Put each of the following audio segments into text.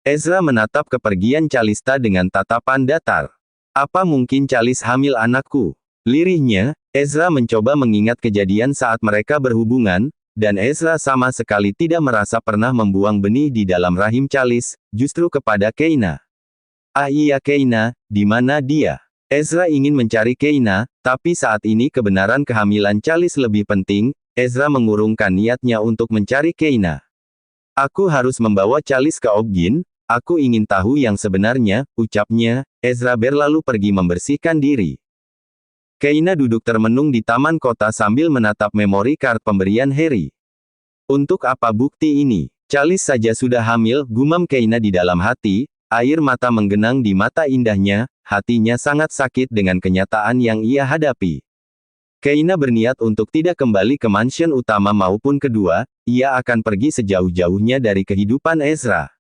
Ezra menatap kepergian Calista dengan tatapan datar. Apa mungkin Calis hamil anakku? Lirihnya, Ezra mencoba mengingat kejadian saat mereka berhubungan, dan Ezra sama sekali tidak merasa pernah membuang benih di dalam rahim Calis, justru kepada Keina. Ah iya Keina, di mana dia? Ezra ingin mencari Keina, tapi saat ini kebenaran kehamilan Calis lebih penting. Ezra mengurungkan niatnya untuk mencari Keina. Aku harus membawa Calis ke Obgyn. Aku ingin tahu yang sebenarnya, ucapnya. Ezra berlalu pergi membersihkan diri. Keina duduk termenung di taman kota sambil menatap memori card pemberian Harry. Untuk apa bukti ini? Calis saja sudah hamil, gumam Keina di dalam hati. Air mata menggenang di mata indahnya, hatinya sangat sakit dengan kenyataan yang ia hadapi. Keina berniat untuk tidak kembali ke mansion utama maupun kedua, ia akan pergi sejauh-jauhnya dari kehidupan Ezra.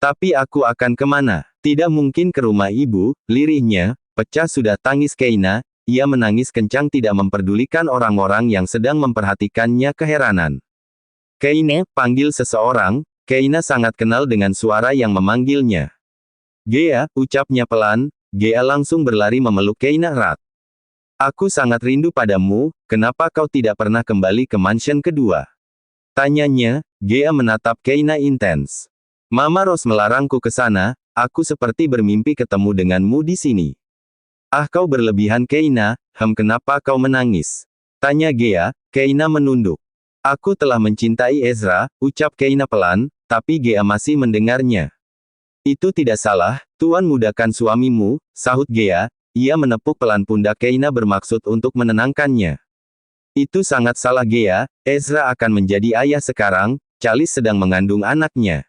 Tapi aku akan kemana? Tidak mungkin ke rumah ibu, lirihnya, pecah sudah tangis Keina, ia menangis kencang tidak memperdulikan orang-orang yang sedang memperhatikannya keheranan. Keina, panggil seseorang. Keina sangat kenal dengan suara yang memanggilnya. Gea, ucapnya pelan. Gea langsung berlari memeluk Keina erat. Aku sangat rindu padamu, kenapa kau tidak pernah kembali ke mansion kedua? Tanyanya. Gea menatap Keina intens. Mama Rose melarangku ke sana, aku seperti bermimpi ketemu denganmu di sini. Ah kau berlebihan Keina, kenapa kau menangis? Tanya Gea. Keina menunduk. Aku telah mencintai Ezra, ucap Keina pelan, tapi Gea masih mendengarnya. Itu tidak salah, Tuan mudahkan suamimu, sahut Gea. Ia menepuk pelan pundak Keina bermaksud untuk menenangkannya. Itu sangat salah Gea, Ezra akan menjadi ayah sekarang, Calis sedang mengandung anaknya.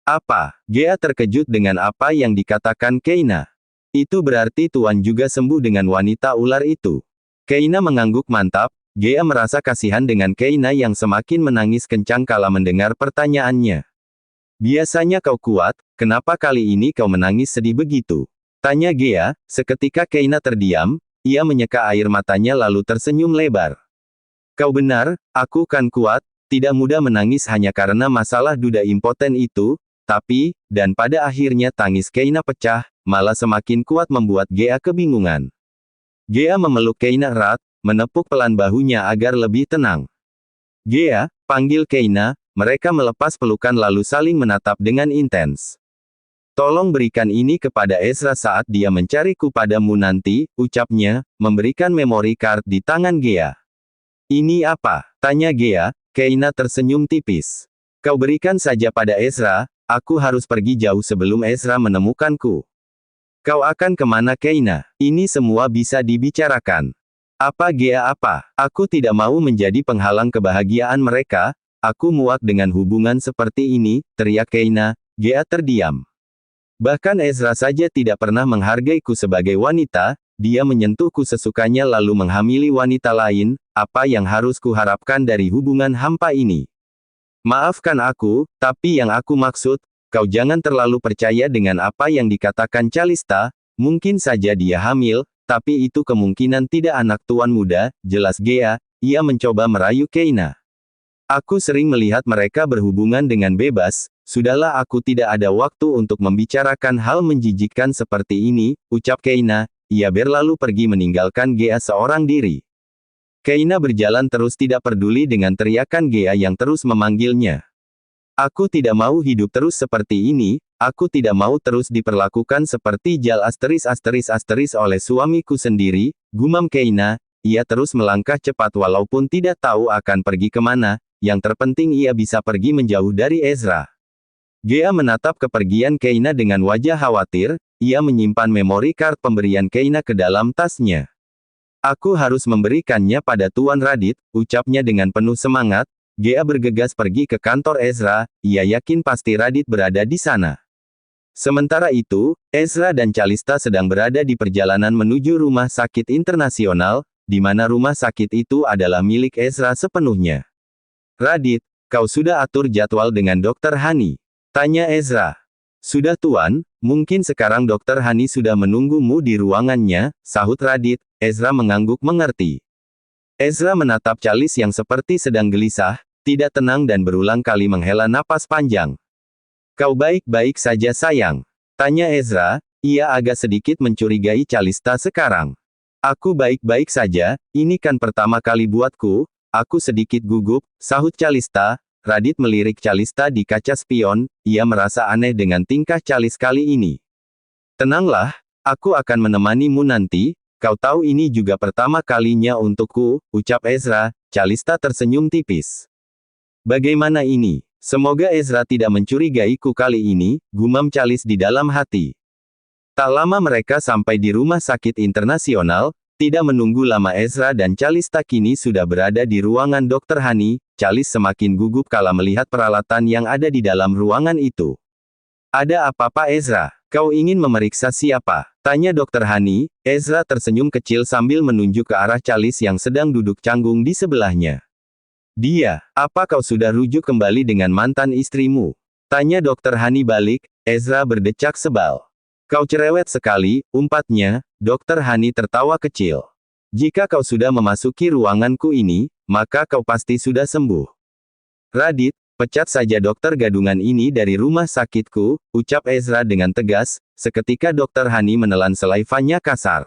Apa? Gea terkejut dengan apa yang dikatakan Keina. Itu berarti Tuan juga sembuh dengan wanita ular itu. Keina mengangguk mantap. Gea merasa kasihan dengan Keina yang semakin menangis kencang kala mendengar pertanyaannya. Biasanya kau kuat, kenapa kali ini kau menangis sedih begitu? Tanya Gea. Seketika Keina terdiam, ia menyeka air matanya lalu tersenyum lebar. Kau benar, aku kan kuat, tidak mudah menangis hanya karena masalah duda impoten itu. Tapi, dan pada akhirnya tangis Keina pecah, malah semakin kuat membuat Gea kebingungan. Gea memeluk Keina erat, menepuk pelan bahunya agar lebih tenang. Gea, panggil Keina, mereka melepas pelukan lalu saling menatap dengan intens. Tolong berikan ini kepada Ezra saat dia mencariku padamu nanti, ucapnya, memberikan memory card di tangan Gea. Ini apa? Tanya Gea. Keina tersenyum tipis. Kau berikan saja pada Ezra. Aku harus pergi jauh sebelum Ezra menemukanku. Kau akan kemana Keina? Ini semua bisa dibicarakan. Apa Gea apa? Aku tidak mau menjadi penghalang kebahagiaan mereka. Aku muak dengan hubungan seperti ini, teriak Keina. Gea terdiam. Bahkan Ezra saja tidak pernah menghargaiku sebagai wanita, dia menyentuhku sesukanya lalu menghamili wanita lain, apa yang harus kuharapkan dari hubungan hampa ini? Maafkan aku, tapi yang aku maksud, kau jangan terlalu percaya dengan apa yang dikatakan Calista, mungkin saja dia hamil, tapi itu kemungkinan tidak anak tuan muda, jelas Gea, ia mencoba merayu Keina. Aku sering melihat mereka berhubungan dengan bebas, sudahlah aku tidak ada waktu untuk membicarakan hal menjijikkan seperti ini, ucap Keina, ia berlalu pergi meninggalkan Gea seorang diri. Keina berjalan terus tidak peduli dengan teriakan Gea yang terus memanggilnya. Aku tidak mau hidup terus seperti ini, aku tidak mau terus diperlakukan seperti jal *** oleh suamiku sendiri, gumam Keina, ia terus melangkah cepat walaupun tidak tahu akan pergi kemana, yang terpenting ia bisa pergi menjauh dari Ezra. Gea menatap kepergian Keina dengan wajah khawatir, ia menyimpan memori card pemberian Keina ke dalam tasnya. Aku harus memberikannya pada Tuan Radit, ucapnya dengan penuh semangat. Gea bergegas pergi ke kantor Ezra, ia yakin pasti Radit berada di sana. Sementara itu, Ezra dan Calista sedang berada di perjalanan menuju rumah sakit internasional, di mana rumah sakit itu adalah milik Ezra sepenuhnya. Radit, kau sudah atur jadwal dengan Dr. Hani? Tanya Ezra. Sudah Tuan, mungkin sekarang Dr. Hani sudah menunggumu di ruangannya, sahut Radit. Ezra mengangguk mengerti. Ezra menatap Calis yang seperti sedang gelisah, tidak tenang dan berulang kali menghela napas panjang. Kau baik-baik saja sayang? Tanya Ezra. Ia agak sedikit mencurigai Calista sekarang. Aku baik-baik saja, ini kan pertama kali buatku. Aku sedikit gugup, sahut Calista. Radit melirik Calista di kaca spion. Ia merasa aneh dengan tingkah Calis kali ini. Tenanglah, aku akan menemanimu nanti. Kau tahu ini juga pertama kalinya untukku, ucap Ezra. Calista tersenyum tipis. Bagaimana ini? Semoga Ezra tidak mencurigaiku kali ini, gumam Calis di dalam hati. Tak lama mereka sampai di rumah sakit internasional. Tidak menunggu lama Ezra dan Calista kini sudah berada di ruangan Dr. Hani. Calis semakin gugup kala melihat peralatan yang ada di dalam ruangan itu. Ada apa Pak Ezra? Kau ingin memeriksa siapa? Tanya Dr. Hani. Ezra tersenyum kecil sambil menunjuk ke arah Calis yang sedang duduk canggung di sebelahnya. Dia, apa kau sudah rujuk kembali dengan mantan istrimu? Tanya Dr. Hani balik. Ezra berdecak sebal. Kau cerewet sekali, umpatnya. Dr. Hani tertawa kecil. Jika kau sudah memasuki ruanganku ini, maka kau pasti sudah sembuh. Radit, pecat saja dokter gadungan ini dari rumah sakitku, ucap Ezra dengan tegas. Seketika Dr. Hani menelan selaivannya kasar.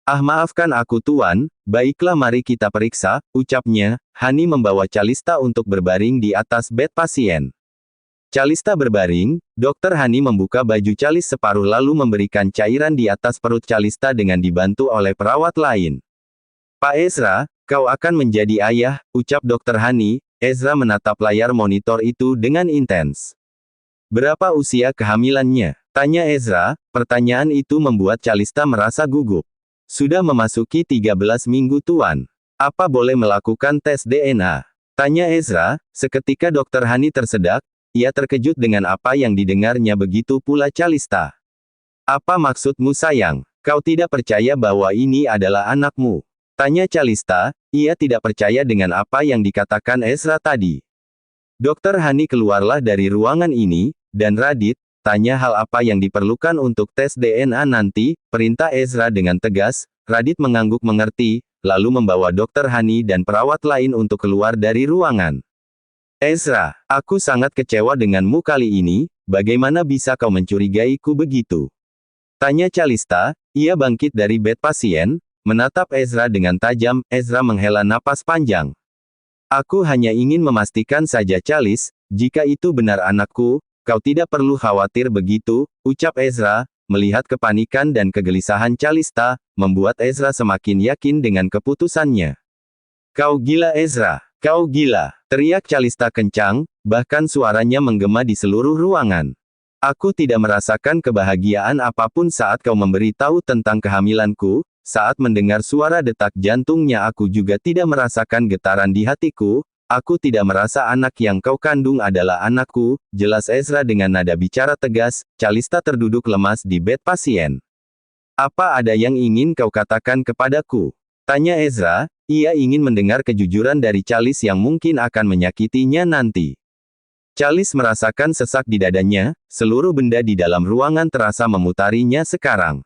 Ah maafkan aku tuan, baiklah mari kita periksa, ucapnya. Hani membawa Calista untuk berbaring di atas bed pasien. Calista berbaring, Dr. Hani membuka baju Calis separuh lalu memberikan cairan di atas perut Calista dengan dibantu oleh perawat lain. Pak Ezra, kau akan menjadi ayah, ucap Dr. Hani. Ezra menatap layar monitor itu dengan intens. Berapa usia kehamilannya? Tanya Ezra. Pertanyaan itu membuat Calista merasa gugup. Sudah memasuki 13 minggu tuan. Apa boleh melakukan tes DNA? Tanya Ezra. Seketika Dr. Hani tersedak. Ia terkejut dengan apa yang didengarnya, begitu pula Calista. Apa maksudmu sayang? Kau tidak percaya bahwa ini adalah anakmu? Tanya Calista. Ia tidak percaya dengan apa yang dikatakan Ezra tadi. Dr. Hani keluarlah dari ruangan ini, dan Radit, tanya hal apa yang diperlukan untuk tes DNA nanti, perintah Ezra dengan tegas. Radit mengangguk mengerti, lalu membawa Dr. Hani dan perawat lain untuk keluar dari ruangan. Ezra, aku sangat kecewa denganmu kali ini, bagaimana bisa kau mencurigaiku begitu? Tanya Calista. Ia bangkit dari bed pasien, menatap Ezra dengan tajam. Ezra menghela napas panjang. Aku hanya ingin memastikan saja Calis, jika itu benar anakku, kau tidak perlu khawatir begitu, ucap Ezra. Melihat kepanikan dan kegelisahan Calista, membuat Ezra semakin yakin dengan keputusannya. Kau gila Ezra, kau gila, teriak Calista kencang, bahkan suaranya menggema di seluruh ruangan. Aku tidak merasakan kebahagiaan apapun saat kau memberitahu tentang kehamilanku. Saat mendengar suara detak jantungnya aku juga tidak merasakan getaran di hatiku. Aku tidak merasa anak yang kau kandung adalah anakku, jelas Ezra dengan nada bicara tegas. Calista terduduk lemas di bed pasien. Apa ada yang ingin kau katakan kepadaku? Tanya Ezra. Ia ingin mendengar kejujuran dari Calis yang mungkin akan menyakitinya nanti. Calis merasakan sesak di dadanya, seluruh benda di dalam ruangan terasa memutarinya sekarang.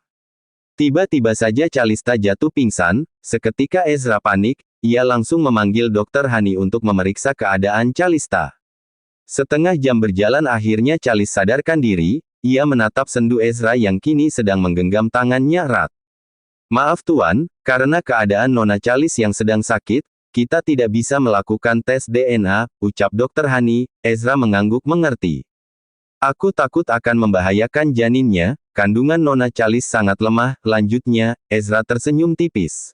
Tiba-tiba saja Calista jatuh pingsan. Seketika Ezra panik. Ia langsung memanggil Dr. Hani untuk memeriksa keadaan Calista. Setengah jam berjalan akhirnya Calis sadarkan diri. Ia menatap sendu Ezra yang kini sedang menggenggam tangannya erat. Maaf tuan, karena keadaan Nona Calis yang sedang sakit, kita tidak bisa melakukan tes DNA, ucap Dr. Hani. Ezra mengangguk mengerti. Aku takut akan membahayakan janinnya, kandungan Nona Calis sangat lemah, lanjutnya. Ezra tersenyum tipis.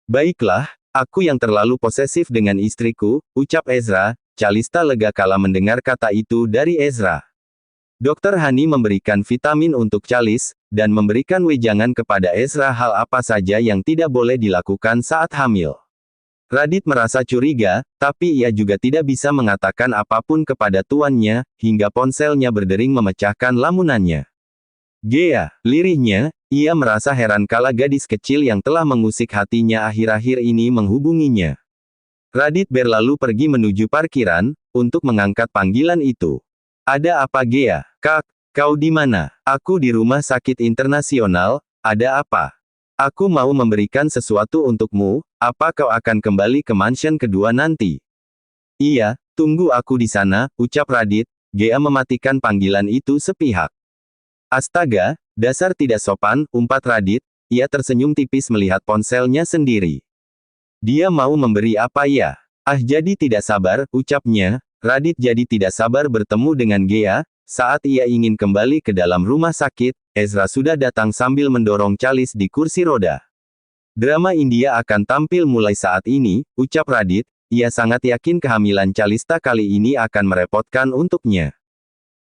Baiklah, aku yang terlalu posesif dengan istriku, ucap Ezra. Calista lega kala mendengar kata itu dari Ezra. Dr. Hani memberikan vitamin untuk Calis, dan memberikan wejangan kepada Ezra hal apa saja yang tidak boleh dilakukan saat hamil. Radit merasa curiga, tapi ia juga tidak bisa mengatakan apapun kepada tuannya, hingga ponselnya berdering memecahkan lamunannya. Gea, lirihnya, ia merasa heran kala gadis kecil yang telah mengusik hatinya akhir-akhir ini menghubunginya. Radit berlalu pergi menuju parkiran, untuk mengangkat panggilan itu. Ada apa Gea? Kak, kau di mana? Aku di rumah sakit internasional, ada apa? Aku mau memberikan sesuatu untukmu, apa kau akan kembali ke mansion kedua nanti? Iya, tunggu aku di sana, ucap Radit. Gea mematikan panggilan itu sepihak. Astaga, dasar tidak sopan, umpat Radit. Ia tersenyum tipis melihat ponselnya sendiri. Dia mau memberi apa ya? Ah, jadi tidak sabar, ucapnya. Radit jadi tidak sabar bertemu dengan Gea. Saat ia ingin kembali ke dalam rumah sakit, Ezra sudah datang sambil mendorong Charles di kursi roda. Drama India akan tampil mulai saat ini, ucap Radit. Ia sangat yakin kehamilan Calista kali ini akan merepotkan untuknya.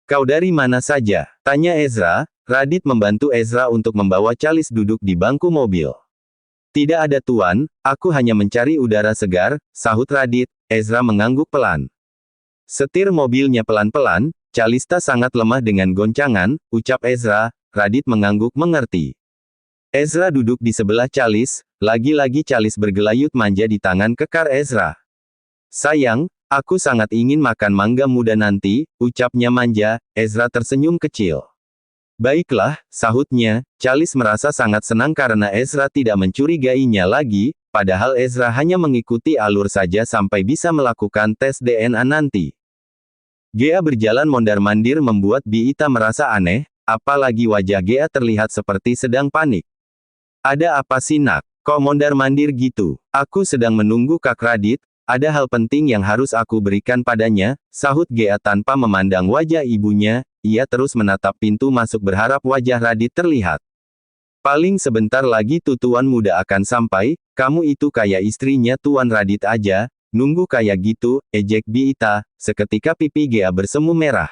Kau dari mana saja? Tanya Ezra. Radit membantu Ezra untuk membawa Charles duduk di bangku mobil. Tidak ada tuan, aku hanya mencari udara segar, sahut Radit. Ezra mengangguk pelan. Setir mobilnya pelan-pelan. Calista sangat lemah dengan goncangan, ucap Ezra. Radit mengangguk mengerti. Ezra duduk di sebelah Charles. Lagi-lagi Charles bergelayut manja di tangan kekar Ezra. Sayang, aku sangat ingin makan mangga muda nanti, ucapnya manja. Ezra tersenyum kecil. Baiklah, sahutnya. Charles merasa sangat senang karena Ezra tidak mencurigainya lagi, padahal Ezra hanya mengikuti alur saja sampai bisa melakukan tes DNA nanti. Gea berjalan mondar-mandir membuat Biita merasa aneh, apalagi wajah Gea terlihat seperti sedang panik. Ada apa sih nak? Kok mondar-mandir gitu? Aku sedang menunggu Kak Radit. Ada hal penting yang harus aku berikan padanya, sahut Gea tanpa memandang wajah ibunya. Ia terus menatap pintu masuk berharap wajah Radit terlihat. Paling sebentar lagi Tuan muda akan sampai, kamu itu kayak istrinya Tuan Radit aja, nunggu kayak gitu, ejek Biita. Seketika pipi Gea bersemu merah.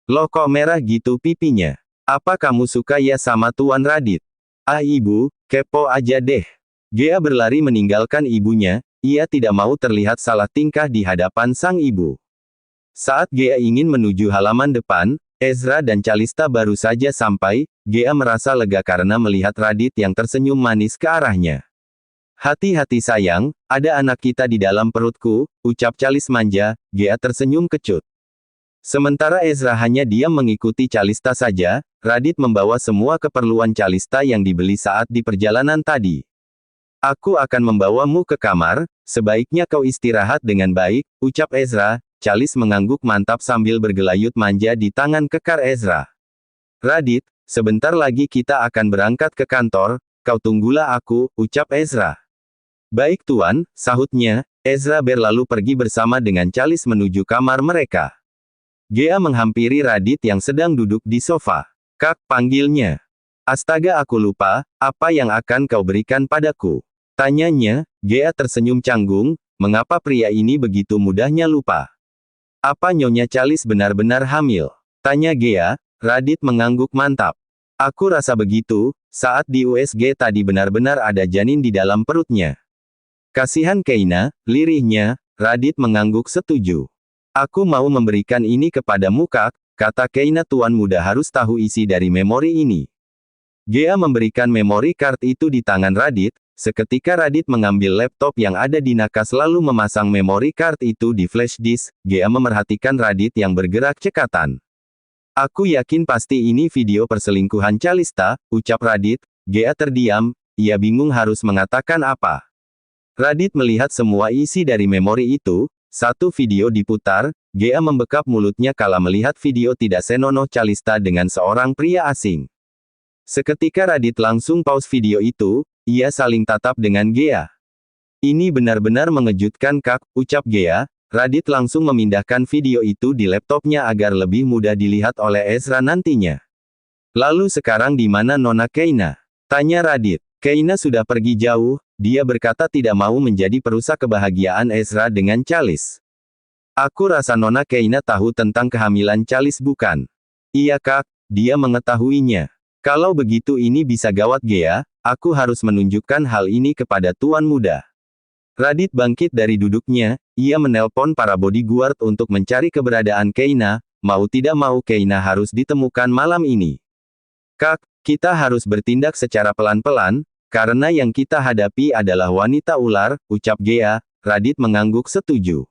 Loh kok merah gitu pipinya? Apa kamu suka ya sama Tuan Radit? Ah ibu, kepo aja deh. Gea berlari meninggalkan ibunya. Ia tidak mau terlihat salah tingkah di hadapan sang ibu. Saat Gea ingin menuju halaman depan, Ezra dan Calista baru saja sampai. Gea merasa lega karena melihat Radit yang tersenyum manis ke arahnya. Hati-hati sayang, ada anak kita di dalam perutku, ucap Charles manja. Gea tersenyum kecut. Sementara Ezra hanya diam mengikuti Calista saja. Radit membawa semua keperluan Calista yang dibeli saat di perjalanan tadi. Aku akan membawamu ke kamar, sebaiknya kau istirahat dengan baik, ucap Ezra. Charles mengangguk mantap sambil bergelayut manja di tangan kekar Ezra. Radit, sebentar lagi kita akan berangkat ke kantor, kau tunggulah aku, ucap Ezra. Baik tuan, sahutnya. Ezra berlalu pergi bersama dengan Charles menuju kamar mereka. Gea menghampiri Radit yang sedang duduk di sofa. Kak, panggilnya. Astaga aku lupa, apa yang akan kau berikan padaku? Tanyanya. Gea tersenyum canggung, mengapa pria ini begitu mudahnya lupa? Apa Nyonya Charles benar-benar hamil? Tanya Gea. Radit mengangguk mantap. Aku rasa begitu, saat di USG tadi benar-benar ada janin di dalam perutnya. Kasihan Keina, lirihnya. Radit mengangguk setuju. Aku mau memberikan ini kepadamu Kak, kata Keina tuan muda harus tahu isi dari memori ini. Gea memberikan memori card itu di tangan Radit. Seketika Radit mengambil laptop yang ada di nakas lalu memasang memori card itu di flash disk. Gea memerhatikan Radit yang bergerak cekatan. Aku yakin pasti ini video perselingkuhan Calista, ucap Radit. Gea terdiam, ia bingung harus mengatakan apa. Radit melihat semua isi dari memori itu. Satu video diputar. Gea membekap mulutnya kala melihat video tidak senonoh Calista dengan seorang pria asing. Seketika Radit langsung pause video itu. Ia saling tatap dengan Gea. Ini benar-benar mengejutkan Kak, ucap Gea. Radit langsung memindahkan video itu di laptopnya agar lebih mudah dilihat oleh Ezra nantinya. Lalu sekarang di mana Nona Keina? Tanya Radit. Keina sudah pergi jauh, dia berkata tidak mau menjadi perusak kebahagiaan Ezra dengan Charles. Aku rasa Nona Keina tahu tentang kehamilan Charles bukan? Iya Kak, dia mengetahuinya. Kalau begitu ini bisa gawat Gea. Aku harus menunjukkan hal ini kepada tuan muda. Radit bangkit dari duduknya, ia menelpon para bodyguard untuk mencari keberadaan Keina, mau tidak mau Keina harus ditemukan malam ini. Kak, kita harus bertindak secara pelan-pelan, karena yang kita hadapi adalah wanita ular, ucap Gea. Radit mengangguk setuju.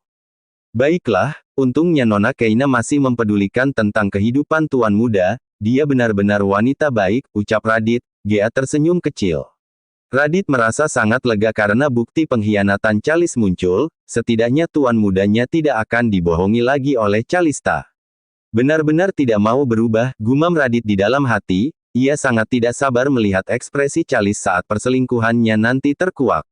Baiklah, untungnya Nona Keina masih mempedulikan tentang kehidupan tuan muda, dia benar-benar wanita baik, ucap Radit. Gea tersenyum kecil. Radit merasa sangat lega karena bukti pengkhianatan Charles muncul, setidaknya tuan mudanya tidak akan dibohongi lagi oleh Calista. Benar-benar tidak mau berubah, gumam Radit di dalam hati, ia sangat tidak sabar melihat ekspresi Charles saat perselingkuhannya nanti terkuak.